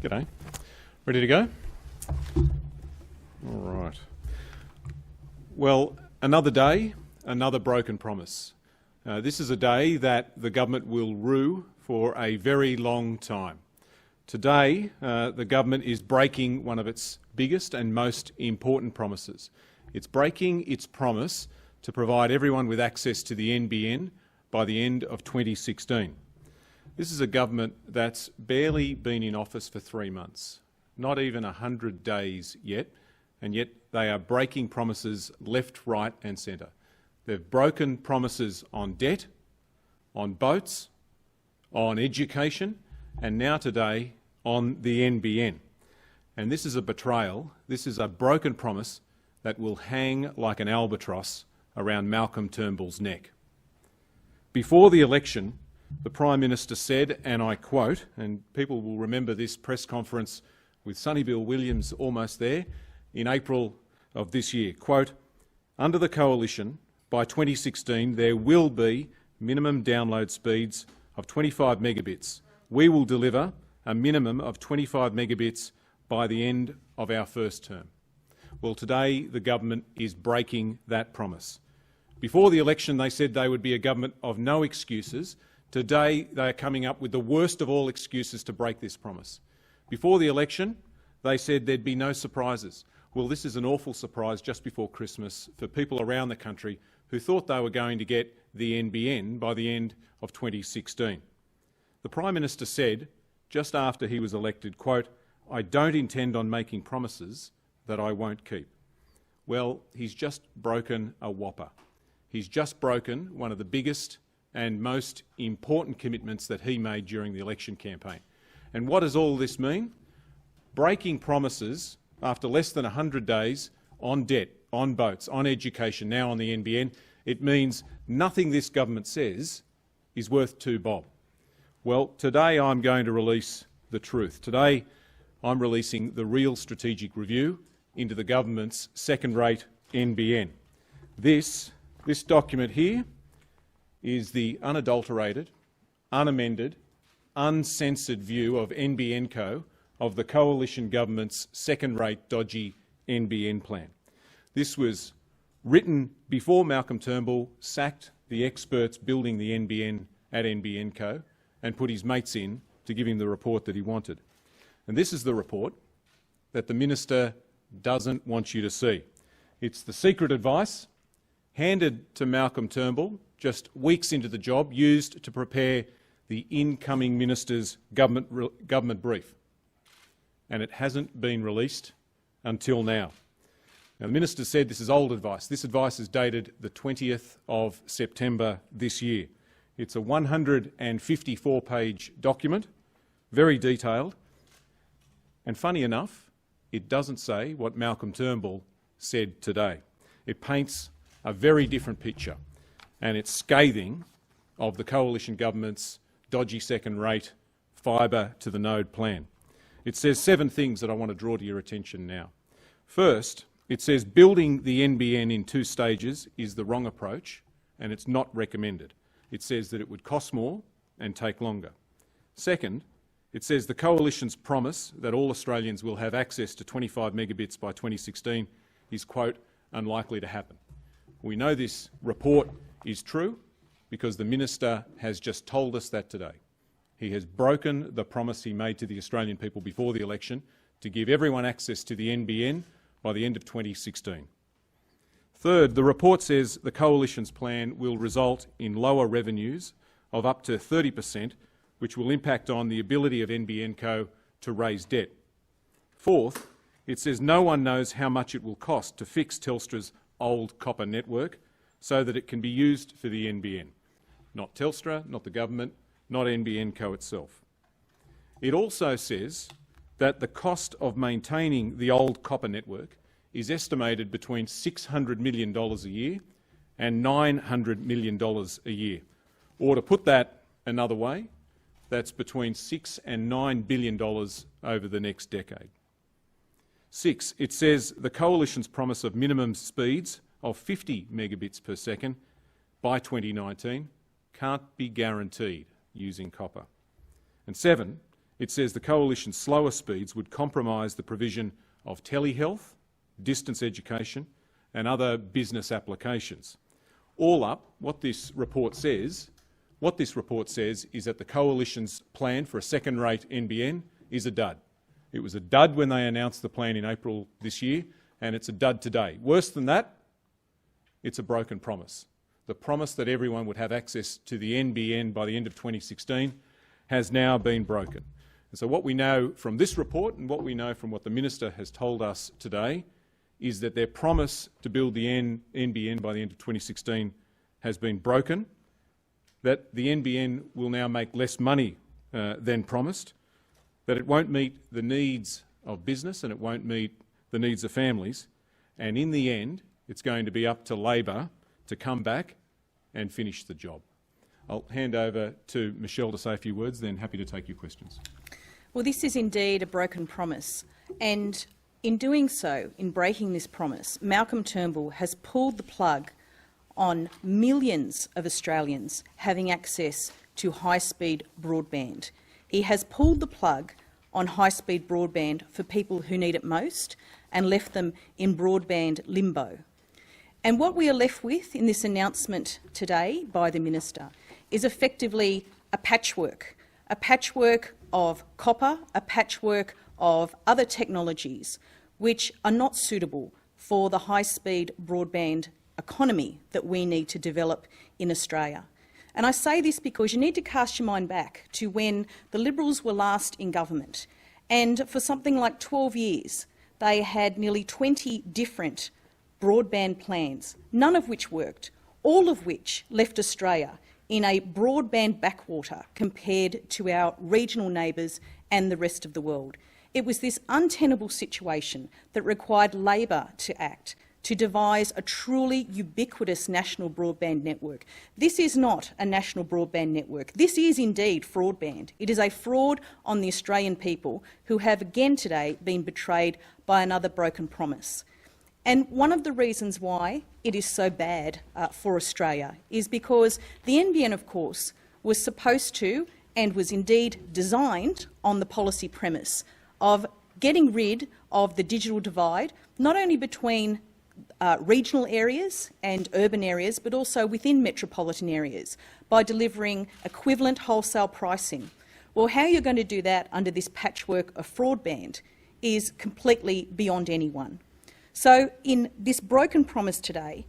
G'day. Ready to go? All right. Well, another day, another broken promise. This is a day that the government will rue for a very long time. Today, the government is breaking one of its biggest and most important promises. It's breaking its promise to provide everyone with access to the NBN by the end of 2016. This is a government that's barely been in office for 3 months, not even 100 days yet, and yet they are breaking promises left, right and centre. They've broken promises on debt, on boats, on education, and now today on the NBN. And this is a betrayal. This is a broken promise that will hang like an albatross around Malcolm Turnbull's neck. Before the election, the Prime Minister said, and I quote, and people will remember this press conference with Sonny Bill Williams almost there, in April of this year, quote, "Under the coalition, by 2016 there will be minimum download speeds of 25 megabits. We will deliver a minimum of 25 megabits by the end of our first term." Well, today the government is breaking that promise. Before the election they said they would be a government of no excuses. Today they are coming up with the worst of all excuses to break this promise. Before the election they said there'd be no surprises. Well, this is an awful surprise just before Christmas for people around the country who thought they were going to get the NBN by the end of 2016. The Prime Minister said, just after he was elected, quote, "I don't intend on making promises that I won't keep." Well, he's just broken a whopper. He's just broken one of the biggest and most important commitments that he made during the election campaign. And what does all this mean? Breaking promises after less than 100 days on debt, on boats, on education, now on the NBN, it means nothing this government says is worth 2 bob. Well, today I'm going to release the truth. Today I'm releasing the real strategic review into the government's second-rate NBN. This document here is the unadulterated, unamended, uncensored view of NBN Co of the coalition government's second-rate dodgy NBN plan. This was written before Malcolm Turnbull sacked the experts building the NBN at NBN Co and put his mates in to give him the report that he wanted. And this is the report that the minister doesn't want you to see. It's the secret advice handed to Malcolm Turnbull just weeks into the job, used to prepare the incoming minister's government brief. And it hasn't been released until now. Now, the minister said this is old advice. This advice is dated the 20th of September this year. It's a 154-page document, very detailed. And funny enough, it doesn't say what Malcolm Turnbull said today. It paints a very different picture, and it's scathing of the coalition government's dodgy second-rate fibre-to-the-node plan. It says 7 things that I want to draw to your attention now. First, it says building the NBN in 2 stages is the wrong approach and it's not recommended. It says that it would cost more and take longer. Second, it says the coalition's promise that all Australians will have access to 25 megabits by 2016 is, quote, unlikely to happen. We know this report is true because the minister has just told us that today. He has broken the promise he made to the Australian people before the election to give everyone access to the NBN by the end of 2016. Third, the report says the coalition's plan will result in lower revenues of up to 30%, which will impact on the ability of NBN Co to raise debt. Fourth, it says no one knows how much it will cost to fix Telstra's old copper network so that it can be used for the NBN. Not Telstra, not the government, not NBN Co itself. It also says that the cost of maintaining the old copper network is estimated between $600 million a year and $900 million a year. Or to put that another way, that's between $6 and $9 billion over the next decade. 6, it says the coalition's promise of minimum speeds of 50 megabits per second by 2019 can't be guaranteed using copper. And 7, It says the coalition's slower speeds would compromise the provision of telehealth, distance education and other business applications. All up, what this report says is that the coalition's plan for a second-rate NBN is a dud. It was a dud when they announced the plan in April this year, and it's a dud today. Worse than that, it's a broken promise. The promise that everyone would have access to the NBN by the end of 2016 has now been broken. And so what we know from this report and what we know from what the Minister has told us today is that their promise to build the NBN by the end of 2016 has been broken, that the NBN will now make less money than promised, that it won't meet the needs of business and it won't meet the needs of families, and in the end it's going to be up to Labor to come back and finish the job. I'll hand over to Michelle to say a few words, then happy to take your questions. Well, this is indeed a broken promise, and in doing so, in breaking this promise, Malcolm Turnbull has pulled the plug on millions of Australians having access to high-speed broadband. He has pulled the plug on high-speed broadband for people who need it most and left them in broadband limbo. And what we are left with in this announcement today by the Minister is effectively a patchwork of copper, a patchwork of other technologies which are not suitable for the high-speed broadband economy that we need to develop in Australia. And I say this because you need to cast your mind back to when the Liberals were last in government, and for something like 12 years they had nearly 20 different broadband plans, none of which worked, all of which left Australia in a broadband backwater compared to our regional neighbours and the rest of the world. It was this untenable situation that required Labor to act, to devise a truly ubiquitous national broadband network. This is not a national broadband network. This is indeed fraudband. It is a fraud on the Australian people who have again today been betrayed by another broken promise. And one of the reasons why it is so bad for Australia is because the NBN, of course, was supposed to and was indeed designed on the policy premise of getting rid of the digital divide, not only between regional areas and urban areas, but also within metropolitan areas, by delivering equivalent wholesale pricing. Well, how you're going to do that under this patchwork of fraudband is completely beyond anyone. So in this broken promise today,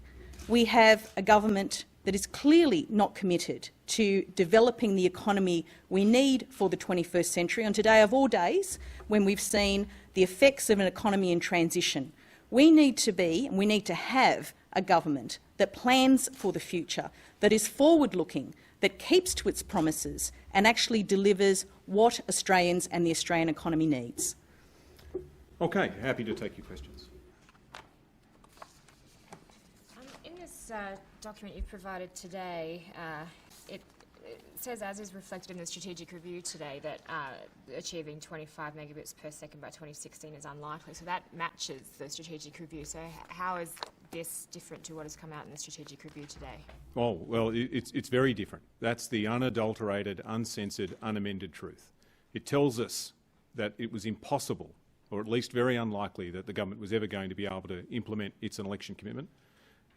we have a government that is clearly not committed to developing the economy we need for the 21st century, on today of all days, when we've seen the effects of an economy in transition. We need to be, and we need to have, a government that plans for the future, that is forward-looking, that keeps to its promises and actually delivers what Australians and the Australian economy needs. Okay, happy to take your questions. In this document you've provided today, it says, as is reflected in the strategic review today, that achieving 25 megabits per second by 2016 is unlikely. So that matches the strategic review. So how is this different to what has come out in the strategic review today? Oh, well, it's very different. That's the unadulterated, uncensored, unamended truth. It tells us that it was impossible, or at least very unlikely, that the government was ever going to be able to implement its election commitment.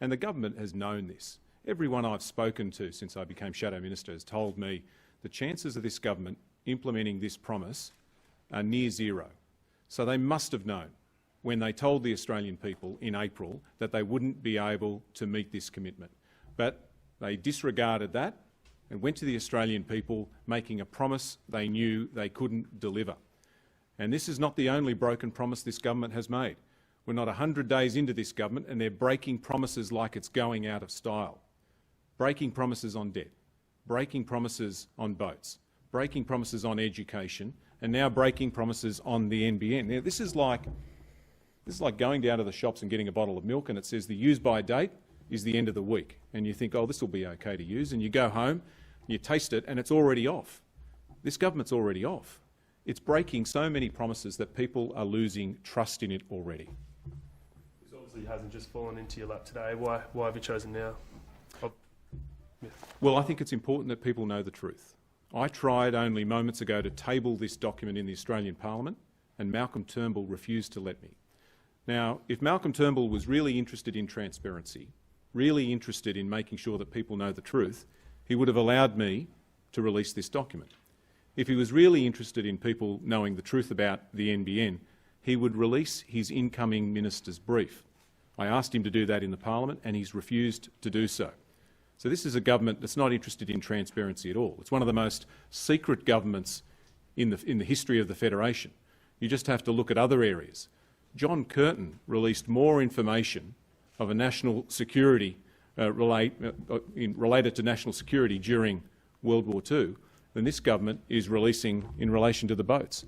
And the government has known this. Everyone I've spoken to since I became Shadow Minister has told me the chances of this government implementing this promise are near zero. So they must have known when they told the Australian people in April that they wouldn't be able to meet this commitment. But they disregarded that and went to the Australian people making a promise they knew they couldn't deliver. And this is not the only broken promise this government has made. We're not 100 days into this government and they're breaking promises like it's going out of style. Breaking promises on debt, breaking promises on boats, breaking promises on education, and now breaking promises on the NBN. Now, this is like going down to the shops and getting a bottle of milk and it says the use-by date is the end of the week. And you think, oh, this will be okay to use, and you go home, you taste it, and it's already off. This government's already off. It's breaking so many promises that people are losing trust in it already. This obviously hasn't just fallen into your lap today. Why have you chosen now? Well, I think it's important that people know the truth. I tried only moments ago to table this document in the Australian Parliament, and Malcolm Turnbull refused to let me. Now, if Malcolm Turnbull was really interested in transparency, really interested in making sure that people know the truth, he would have allowed me to release this document. If he was really interested in people knowing the truth about the NBN, he would release his incoming minister's brief. I asked him to do that in the Parliament and he's refused to do so. So this is a government that's not interested in transparency at all. It's one of the most secret governments in the history of the Federation. You just have to look at other areas. John Curtin released more information of a national security related to national security during World War II than this government is releasing in relation to the boats.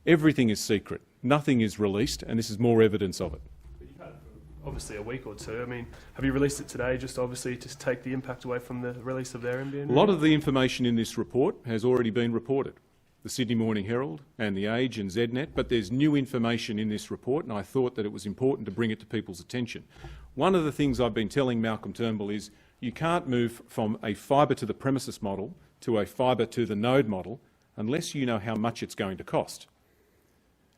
Everything is secret. Nothing is released, and this is more evidence of it. But you've had it for obviously a week or two. I mean, have you released it today just obviously to take the impact away from the release of their NBN? A lot of the information in this report has already been reported. The Sydney Morning Herald and The Age and ZNet, but there's new information in this report and I thought that it was important to bring it to people's attention. One of the things I've been telling Malcolm Turnbull is you can't move from a fibre-to-the-premises model to a fibre-to-the-node model unless you know how much it's going to cost.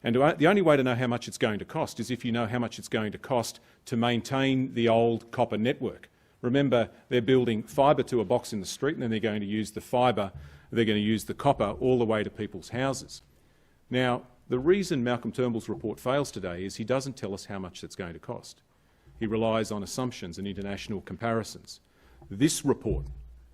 And the only way to know how much it's going to cost is if you know how much it's going to cost to maintain the old copper network. Remember, they're building fibre to a box in the street and then they're going to use the fibre, they're going to use the copper all the way to people's houses. Now, the reason Malcolm Turnbull's report fails today is he doesn't tell us how much it's going to cost. He relies on assumptions and international comparisons. This report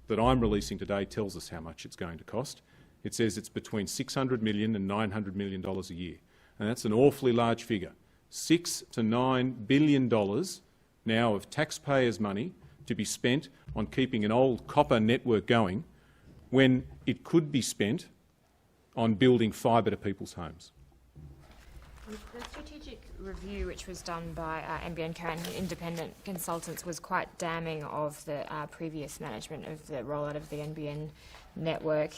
that I'm releasing today tells us how much it's going to cost. It says it's between $600 million and $900 million a year. And that's an awfully large figure. $6 to $9 billion now of taxpayers' money to be spent on keeping an old copper network going when it could be spent on building fibre to people's homes. The strategic review, which was done by NBN Co and independent consultants, was quite damning of the previous management of the rollout of the NBN network.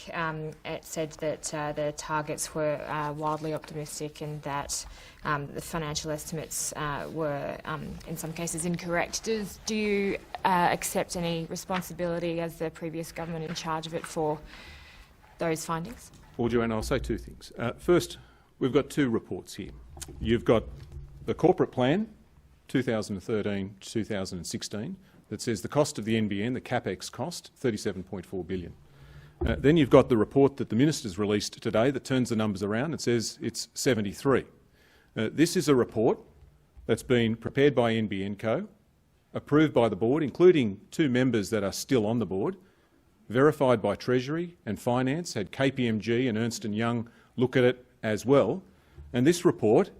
It said that the targets were wildly optimistic and that the financial estimates were, in some cases, incorrect. Do you accept any responsibility as the previous government in charge of it for those findings? Well, Joanne, I'll say two things. First, we've got two reports here. You've got the corporate plan, 2013 to 2016, that says the cost of the NBN, the CapEx cost, $37.4 billion. Then you've got the report that the minister's released today that turns the numbers around and says it's 73. This is a report that's been prepared by NBN Co, approved by the board, including two members that are still on the board, verified by Treasury and Finance, had KPMG and Ernst & Young look at it as well. And this report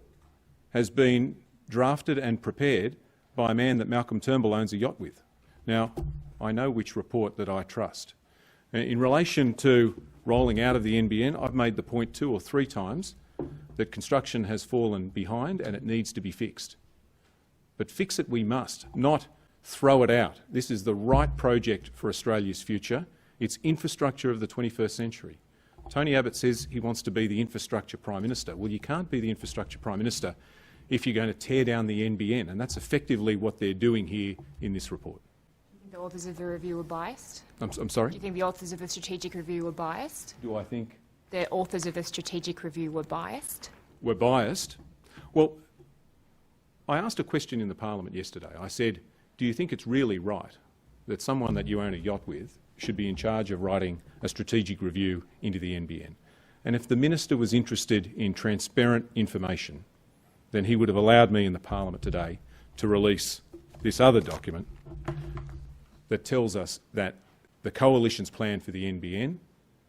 has been drafted and prepared by a man that Malcolm Turnbull owns a yacht with. Now, I know which report that I trust. In relation to rolling out of the NBN, I've made the point 2 or 3 times that construction has fallen behind and it needs to be fixed. But fix it we must, not throw it out. This is the right project for Australia's future. It's infrastructure of the 21st century. Tony Abbott says he wants to be the infrastructure Prime Minister. Well, you can't be the infrastructure Prime Minister if you're going to tear down the NBN, and that's effectively what they're doing here in this report. Do you think the authors of the review were biased? I'm sorry? Do you think the authors of the strategic review were biased? Do I think The authors of the strategic review were biased? we're biased? Well, I asked a question in the Parliament yesterday. I said, do you think it's really right that someone that you own a yacht with should be in charge of writing a strategic review into the NBN? And if the minister was interested in transparent information, then he would have allowed me in the Parliament today to release this other document that tells us that the Coalition's plan for the NBN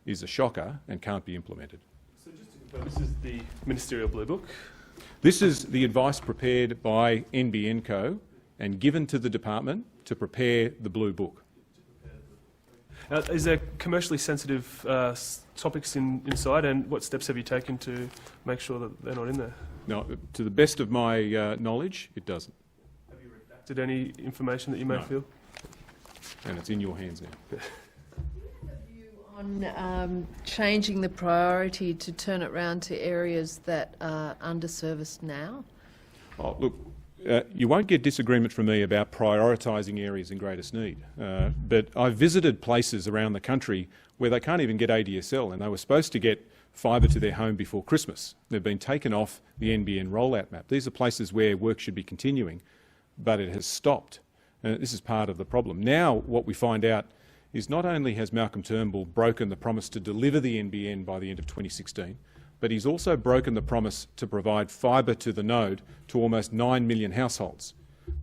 is a shocker and can't be implemented. So just to confirm, this is the Ministerial Blue Book? This is the advice prepared by NBN Co and given to the department to prepare the Blue Book. Is there commercially sensitive topics inside, and what steps have you taken to make sure that they're not in there? No, to the best of my knowledge, it doesn't. Have you redacted any information that you may feel? And it's in your hands now. On changing the priority to turn it round to areas that are underserviced now? Oh, look, you won't get disagreement from me about prioritising areas in greatest need, but I've visited places around the country where they can't even get ADSL, and they were supposed to get fibre to their home before Christmas. They've been taken off the NBN rollout map. These are places where work should be continuing, but it has stopped. This is part of the problem. Now what we find out is not only has Malcolm Turnbull broken the promise to deliver the NBN by the end of 2016, but he's also broken the promise to provide fibre-to-the-node to almost 9 million households.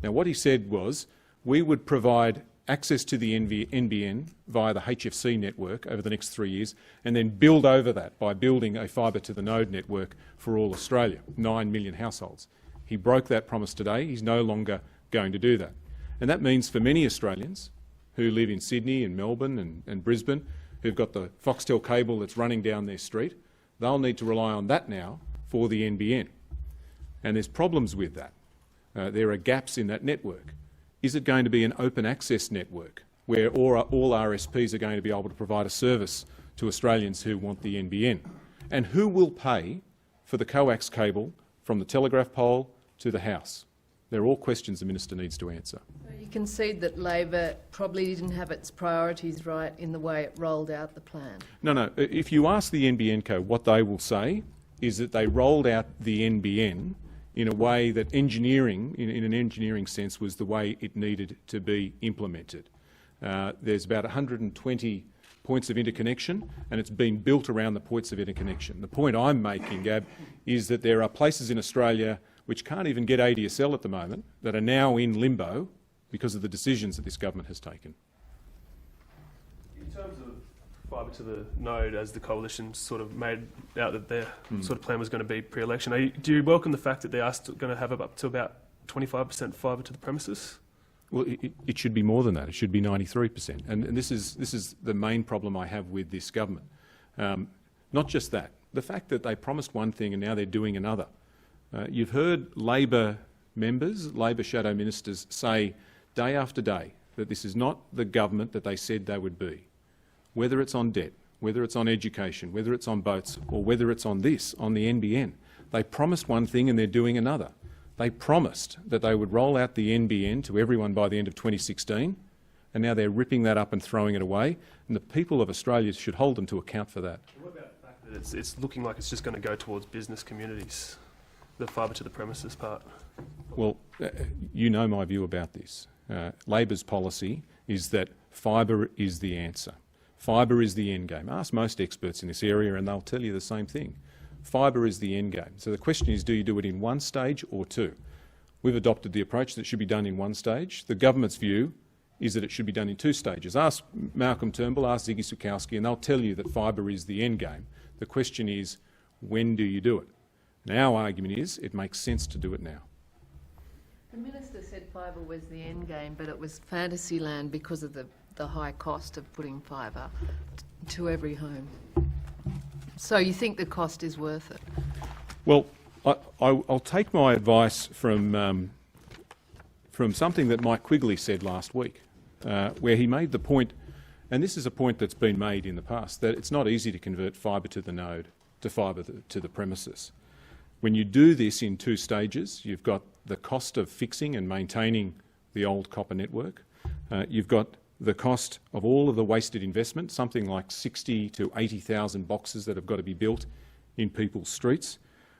Now what he said was we would provide access to the NBN via the HFC network over the next 3 years and then build over that by building a fibre-to-the-node network for all Australia, 9 million households. He broke that promise today. He's no longer going to do that. And that means for many Australians who live in Sydney and Melbourne and Brisbane, who've got the Foxtel cable that's running down their street, they'll need to rely on that now for the NBN. And there's problems with that. There are gaps in that network. Is it going to be an open access network where all RSPs are going to be able to provide a service to Australians who want the NBN? And who will pay for the coax cable from the telegraph pole to the house? They're all questions the Minister needs to answer. You concede that Labor probably didn't have its priorities right in the way it rolled out the plan. No. If you ask the NBN Co, what they will say is that they rolled out the NBN in a way that engineering, in an engineering sense, was the way it needed to be implemented. There's about 120 points of interconnection, and it's been built around the points of interconnection. The point I'm making, Gab, is that there are places in Australia which can't even get ADSL at the moment that are now in limbo because of the decisions that this government has taken. In terms of fibre-to-the-node, as the coalition sort of made out that their sort of plan was going to be pre-election, do you welcome the fact that they are going to have up to about 25% fibre to the premises? Well, it should be more than that. It should be 93%. And this is the main problem I have with this government. Not just that. The fact that they promised one thing and now they're doing another. You've heard Labor members, Labor shadow ministers say day after day that this is not the government that they said they would be. Whether it's on debt, whether it's on education, whether it's on boats, or whether it's on this, on the NBN. They promised one thing and they're doing another. They promised that they would roll out the NBN to everyone by the end of 2016, and now they're ripping that up and throwing it away, and the people of Australia should hold them to account for that. What about the fact that it's looking like it's just going to go towards business communities, the fibre to the premises part? Well, you know my view about this. Labor's policy is that fibre is the answer. Fibre is the end game. Ask most experts in this area and they'll tell you the same thing. Fibre is the end game. So the question is, do you do it in one stage or two? We've adopted the approach that it should be done in one stage. The government's view is that it should be done in two stages. Ask Malcolm Turnbull, ask Ziggy Sukowski, and they'll tell you that fibre is the end game. The question is, when do you do it? And our argument is it makes sense to do it now. The Minister said fibre was the end game, but it was fantasy land because of the high cost of putting fibre to every home. So you think the cost is worth it? Well, I'll take my advice from something that Mike Quigley said last week, where he made the point, and this is a point that's been made in the past, that it's not easy to convert fibre to the node to fibre to the premises. When you do this in two stages, you've got the cost of fixing and maintaining the old copper network. You've got the cost of all of the wasted investment, something like 60 to 80,000 boxes that have got to be built in people's streets.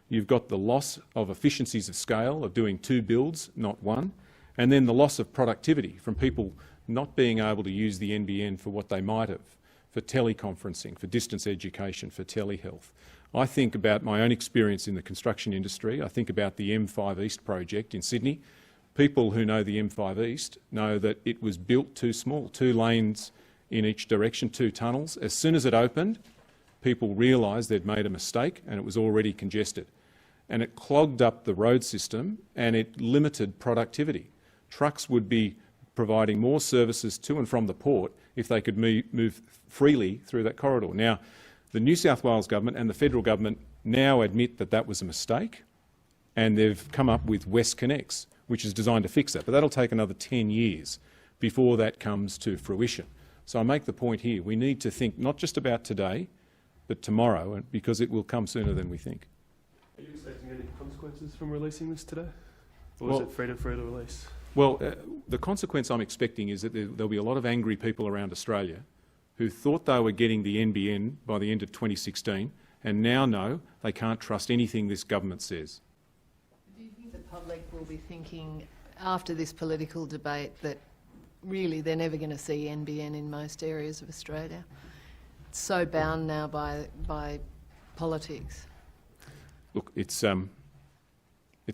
You've got the loss of efficiencies of scale of doing two builds, not one, and then the loss of productivity from people not being able to use the NBN for what they might have, for teleconferencing, for distance education, for telehealth. I think about my own experience in the construction industry. I think about the M5 East project in Sydney. People who know the M5 East know that it was built too small, 2 lanes in each direction, 2 tunnels. As soon as it opened, people realised they'd made a mistake and it was already congested. And it clogged up the road system and it limited productivity. Trucks would be providing more services to and from the port if they could move freely through that corridor. Now, the New South Wales government and the federal government now admit that that was a mistake, and they've come up with WestConnex, which is designed to fix that. But that'll take another 10 years before that comes to fruition. So I make the point here, we need to think not just about today, but tomorrow, because it will come sooner than we think. Are you expecting any consequences from releasing this today? Or Well- is it free to release? Well, the consequence I'm expecting is that there'll be a lot of angry people around Australia who thought they were getting the NBN by the end of 2016 and now know they can't trust anything this government says. Do you think the public will be thinking, after this political debate, that really they're never going to see NBN in most areas of Australia? It's so bound now by politics. Look, it's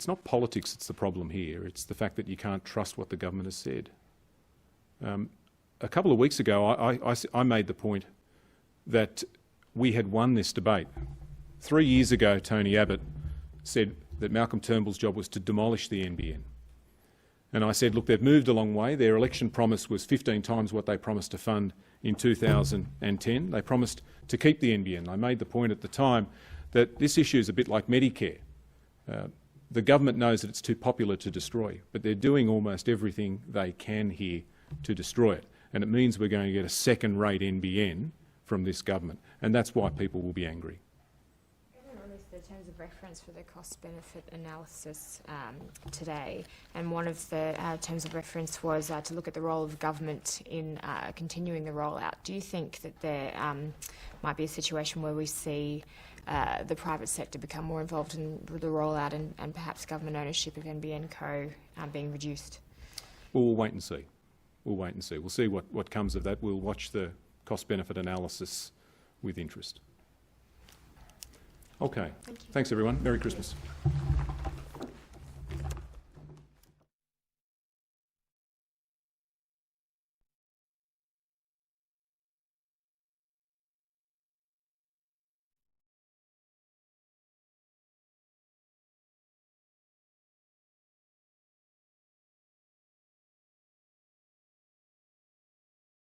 not politics that's the problem here. It's the fact that you can't trust what the government has said. A couple of weeks ago, I made the point that we had won this debate. 3 years ago, Tony Abbott said that Malcolm Turnbull's job was to demolish the NBN. And I said, look, they've moved a long way. Their election promise was 15 times what they promised to fund in 2010. They promised to keep the NBN. I made the point at the time that this issue is a bit like Medicare. The government knows that it's too popular to destroy, but they're doing almost everything they can here to destroy it. And it means we're going to get a second-rate NBN from this government, and that's why people will be angry. Everyone released the terms of reference for the cost-benefit analysis today, and one of the terms of reference was to look at the role of government in continuing the rollout. Do you think that there might be a situation where we see the private sector become more involved in the rollout and perhaps government ownership of NBN Co being reduced? Well, we'll wait and see. We'll wait and see. We'll see what comes of that. We'll watch the cost-benefit analysis with interest. Okay. Thanks, everyone. Merry Christmas.